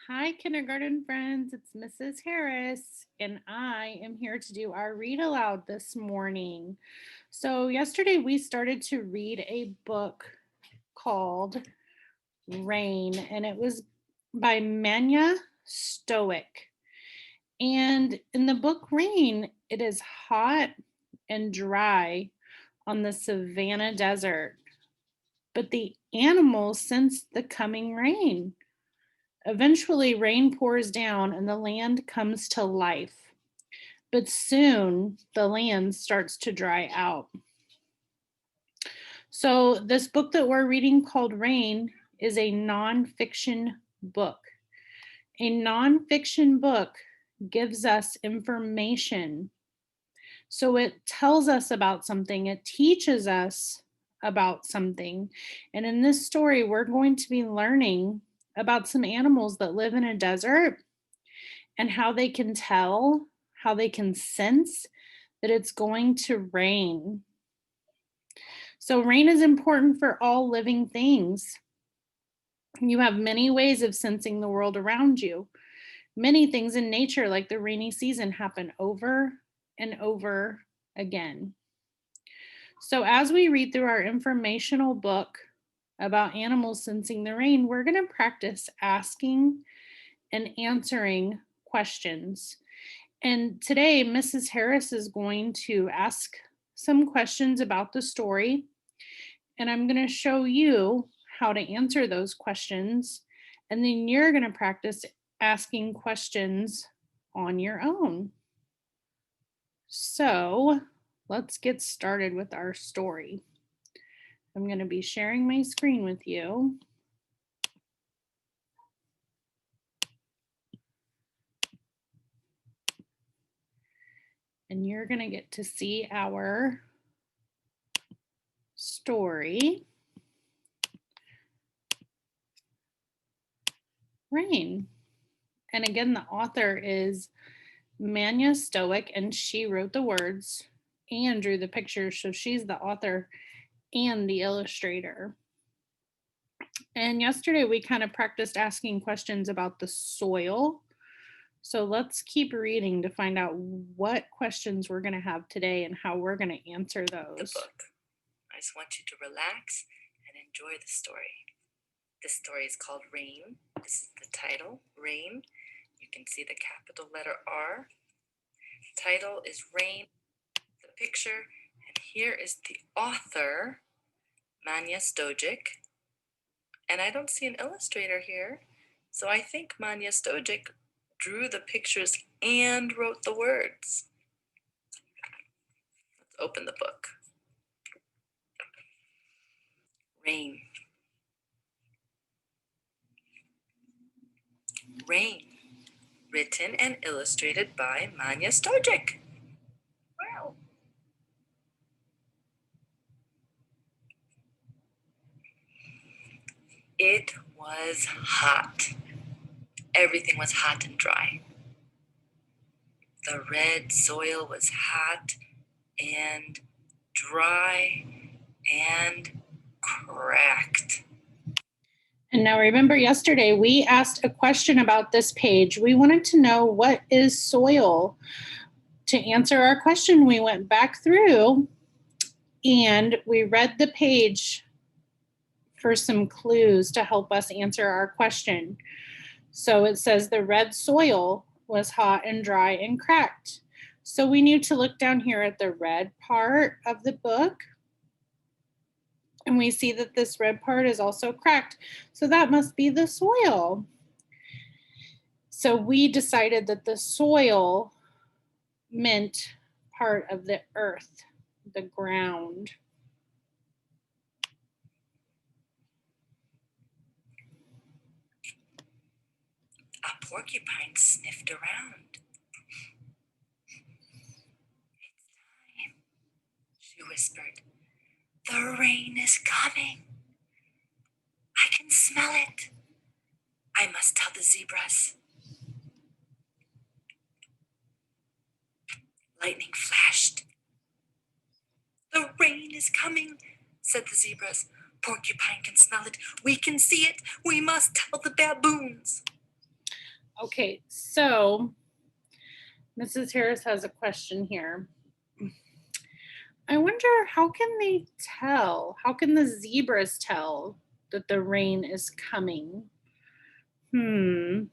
Hi, kindergarten friends. It's Mrs. Harris, and I am here to do our read aloud this morning. So, yesterday we started to read a book called Rain, and it was by Manya Stoic. And in the book Rain, it is hot and dry on the savannah desert, but the animals sense the coming rain. Eventually, rain pours down and the land comes to life. But soon, the land starts to dry out. So, this book that we're reading called Rain is a nonfiction book. A nonfiction book gives us information. So, it tells us about something, it teaches us about something. And in this story, we're going to be learning about some animals that live in a desert and how they can tell, how they can sense that it's going to rain. So, rain is important for all living things. You have many ways of sensing the world around you. Many things in nature, like the rainy season, happen over and over again. So, as we read through our informational book about animals sensing the rain, we're going to practice asking and answering questions. And today, Mrs. Harris is going to ask some questions about the story, and I'm going to show you how to answer those questions. And then you're going to practice asking questions on your own. So let's get started with our story. I'm going to be sharing my screen with you. And you're going to get to see our story, Rain. And again, the author is Manya Stoic, and she wrote the words and drew the pictures. So she's the author and the illustrator. And yesterday we kind of practiced asking questions about the soil. So let's keep reading to find out what questions we're going to have today and how we're going to answer those. The book. I just want you to relax and enjoy the story. This story is called Rain. This is the title, Rain. You can see the capital letter R. The title is Rain. The picture, and here is the author, Manya Stojic. And I don't see an illustrator here, so I think Manya Stojic drew the pictures and wrote the words. Let's open the book. Rain. Rain. Written and illustrated by Manya Stojic. Wow. It was hot. Everything was hot and dry. The red soil was hot and dry and cracked. And now remember, yesterday we asked a question about this page. We wanted to know, what is soil? To answer our question, we went back through and we read the page for some clues to help us answer our question. So it says the red soil was hot and dry and cracked. So we need to look down here at the red part of the book. And we see that this red part is also cracked. So that must be the soil. So we decided that the soil meant part of the earth, the ground. A porcupine sniffed around. It's time, she whispered. The rain is coming. I can smell it. I must tell the zebras. Lightning flashed. The rain is coming, said the zebras. Porcupine can smell it. We can see it. We must tell the baboons. Okay, so Mrs. Harris has a question here. I wonder, how can they tell? How can the zebras tell that the rain is coming? Hmm.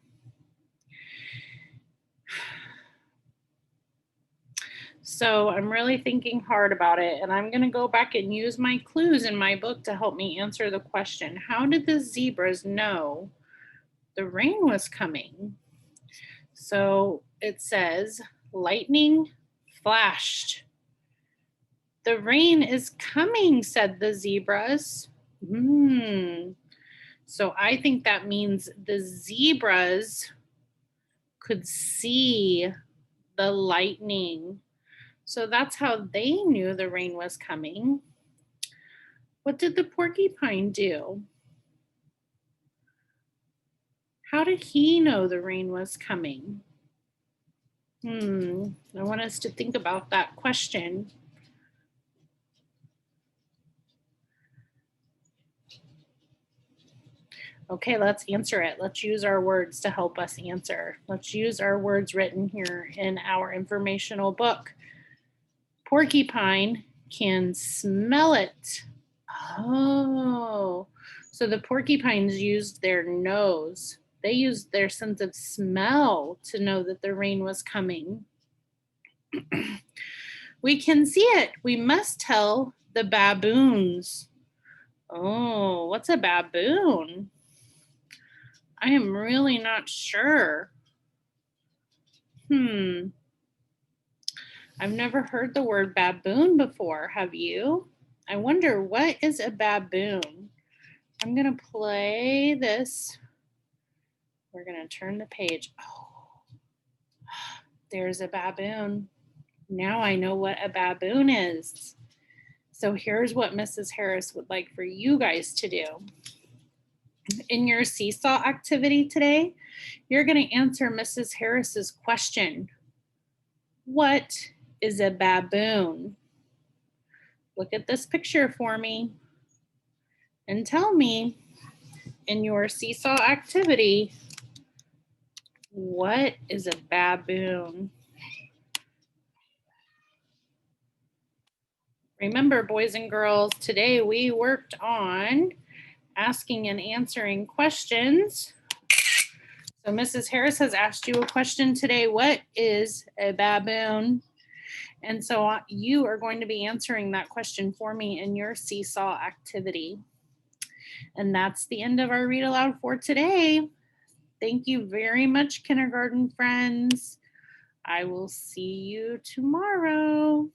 So I'm really thinking hard about it, and I'm going to go back and use my clues in my book to help me answer the question. How did the zebras know the rain was coming? So it says, lightning flashed. The rain is coming, said the zebras. So I think that means the zebras could see the lightning. So that's how they knew the rain was coming. What did the porcupine do? How did he know the rain was coming? I want us to think about that question. Okay, let's answer it. Let's use our words to help us answer. Let's use our words written here in our informational book. Porcupine can smell it. Oh, so the porcupines used their nose. They used their sense of smell to know that the rain was coming. We can see it. We must tell the baboons. Oh, what's a baboon? I am really not sure. I've never heard the word baboon before. Have you? I wonder, what is a baboon? I'm going to play this. We're going to turn the page. Oh, there's a baboon. Now I know what a baboon is. So here's what Mrs. Harris would like for you guys to do. In your seesaw activity today, you're going to answer Mrs. Harris's question. What is a baboon? Look at this picture for me and tell me, in your seesaw activity, what is a baboon? Remember, boys and girls, today we worked on asking and answering questions. So Mrs. Harris has asked you a question today. What is a baboon? And so you are going to be answering that question for me in your seesaw activity. And that's the end of our read aloud for today. Thank you very much, kindergarten friends. I will see you tomorrow.